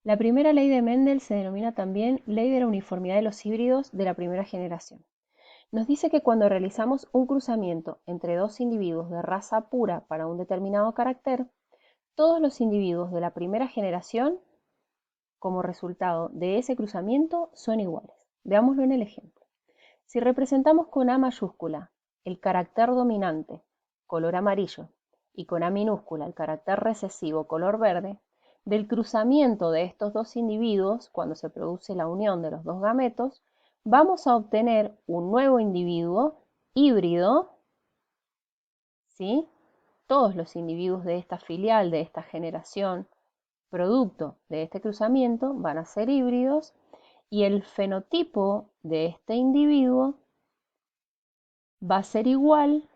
La primera ley de Mendel se denomina también ley de la uniformidad de los híbridos de la primera generación. Nos dice que cuando realizamos un cruzamiento entre dos individuos de raza pura para un determinado carácter, todos los individuos de la primera generación, como resultado de ese cruzamiento, son iguales. Veámoslo en el ejemplo. Si representamos con A mayúscula el carácter dominante, color amarillo, y con A minúscula el carácter recesivo, color verde, del cruzamiento de estos dos individuos, cuando se produce la unión de los dos gametos, vamos a obtener un nuevo individuo híbrido, ¿sí? Todos los individuos de esta filial, de esta generación, producto de este cruzamiento, van a ser híbridos y el fenotipo de este individuo va a ser igual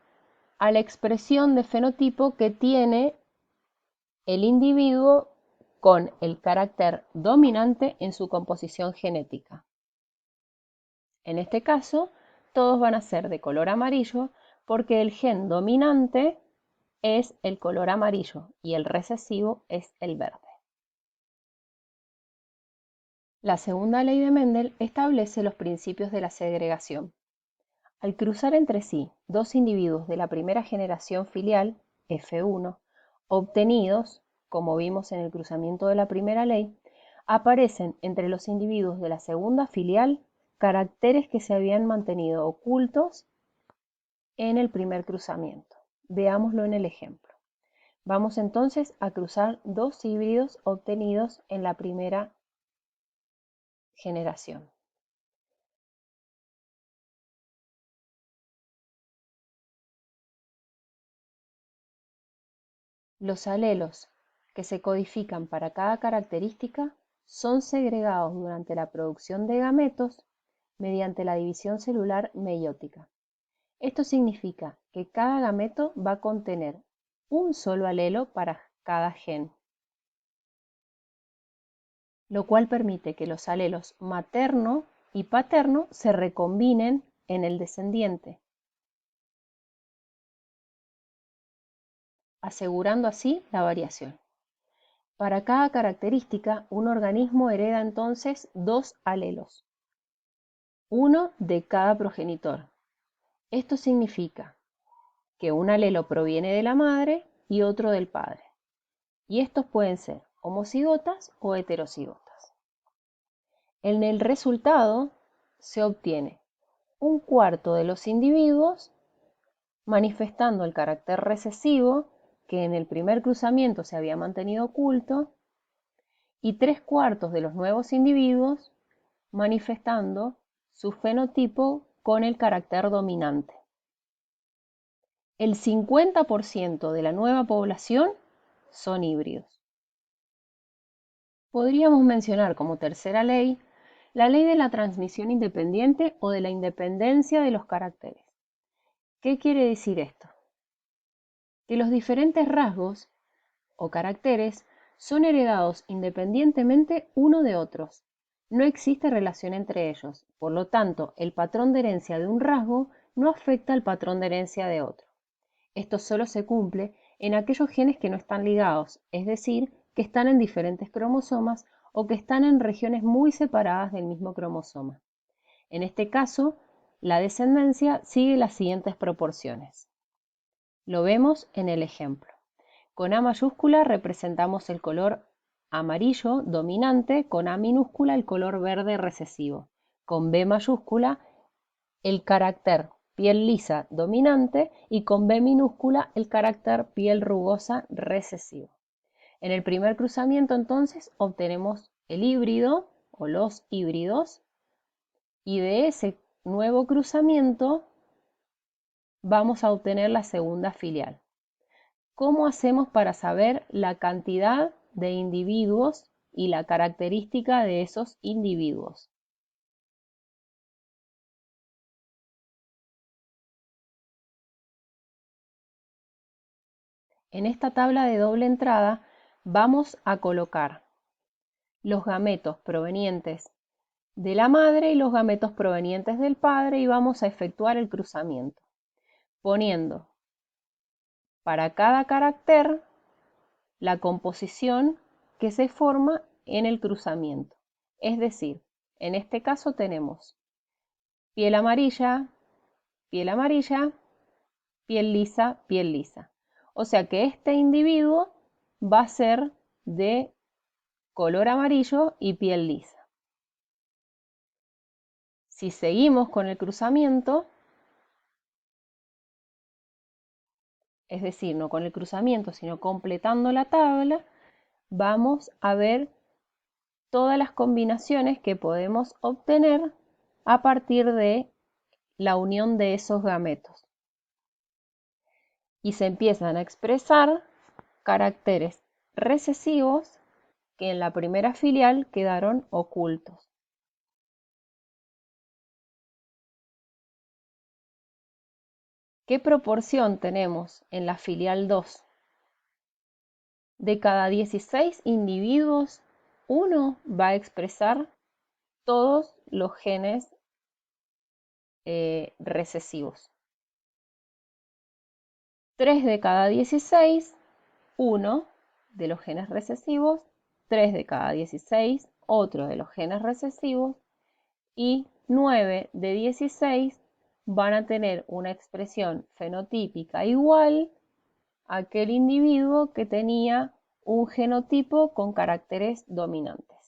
a la expresión de fenotipo que tiene el individuo con el carácter dominante en su composición genética. En este caso, todos van a ser de color amarillo porque el gen dominante es el color amarillo y el recesivo es el verde. La segunda ley de Mendel establece los principios de la segregación. Al cruzar entre sí dos individuos de la primera generación filial, F1, obtenidos, como vimos en el cruzamiento de la primera ley, aparecen entre los individuos de la segunda filial caracteres que se habían mantenido ocultos en el primer cruzamiento. Veámoslo en el ejemplo. Vamos entonces a cruzar dos híbridos obtenidos en la primera generación. Los alelos que se codifican para cada característica son segregados durante la producción de gametos mediante la división celular meiótica. Esto significa que cada gameto va a contener un solo alelo para cada gen, lo cual permite que los alelos materno y paterno se recombinen en el descendiente, asegurando así la variación. Para cada característica, un organismo hereda entonces dos alelos, uno de cada progenitor. Esto significa que un alelo proviene de la madre y otro del padre, y estos pueden ser homocigotas o heterocigotas. En el resultado se obtiene un cuarto de los individuos manifestando el carácter recesivo que en el primer cruzamiento se había mantenido oculto y 3/4 de los nuevos individuos manifestando su fenotipo con el carácter dominante. El 50% de la nueva población son híbridos. Podríamos mencionar como tercera ley la ley de la transmisión independiente o de la independencia de los caracteres. ¿Qué quiere decir esto? Que los diferentes rasgos o caracteres son heredados independientemente uno de otros. No existe relación entre ellos, por lo tanto, el patrón de herencia de un rasgo no afecta al patrón de herencia de otro. Esto solo se cumple en aquellos genes que no están ligados, es decir, que están en diferentes cromosomas o que están en regiones muy separadas del mismo cromosoma. En este caso, la descendencia sigue las siguientes proporciones. Lo vemos en el ejemplo. Con A mayúscula representamos el color amarillo dominante, con A minúscula el color verde recesivo, con B mayúscula el carácter piel lisa dominante y con B minúscula el carácter piel rugosa recesivo. En el primer cruzamiento entonces obtenemos el híbrido o los híbridos y de ese nuevo cruzamiento vamos a obtener la segunda filial. ¿Cómo hacemos para saber la cantidad de individuos y la característica de esos individuos? En esta tabla de doble entrada vamos a colocar los gametos provenientes de la madre y los gametos provenientes del padre y vamos a efectuar el cruzamiento, poniendo para cada carácter la composición que se forma en el cruzamiento. Es decir, en este caso tenemos piel amarilla, piel amarilla, piel lisa, piel lisa. O sea que este individuo va a ser de color amarillo y piel lisa. Si seguimos con el cruzamiento, es decir, no con el cruzamiento, sino completando la tabla, vamos a ver todas las combinaciones que podemos obtener a partir de la unión de esos gametos. Y se empiezan a expresar caracteres recesivos que en la primera filial quedaron ocultos. ¿Qué proporción tenemos en la filial 2? De cada 16 individuos, uno va a expresar todos los genes recesivos. 3 de cada 16, uno de los genes recesivos, 3 de cada 16, otro de los genes recesivos, y 9 de 16 van a tener una expresión fenotípica igual a aquel individuo que tenía un genotipo con caracteres dominantes.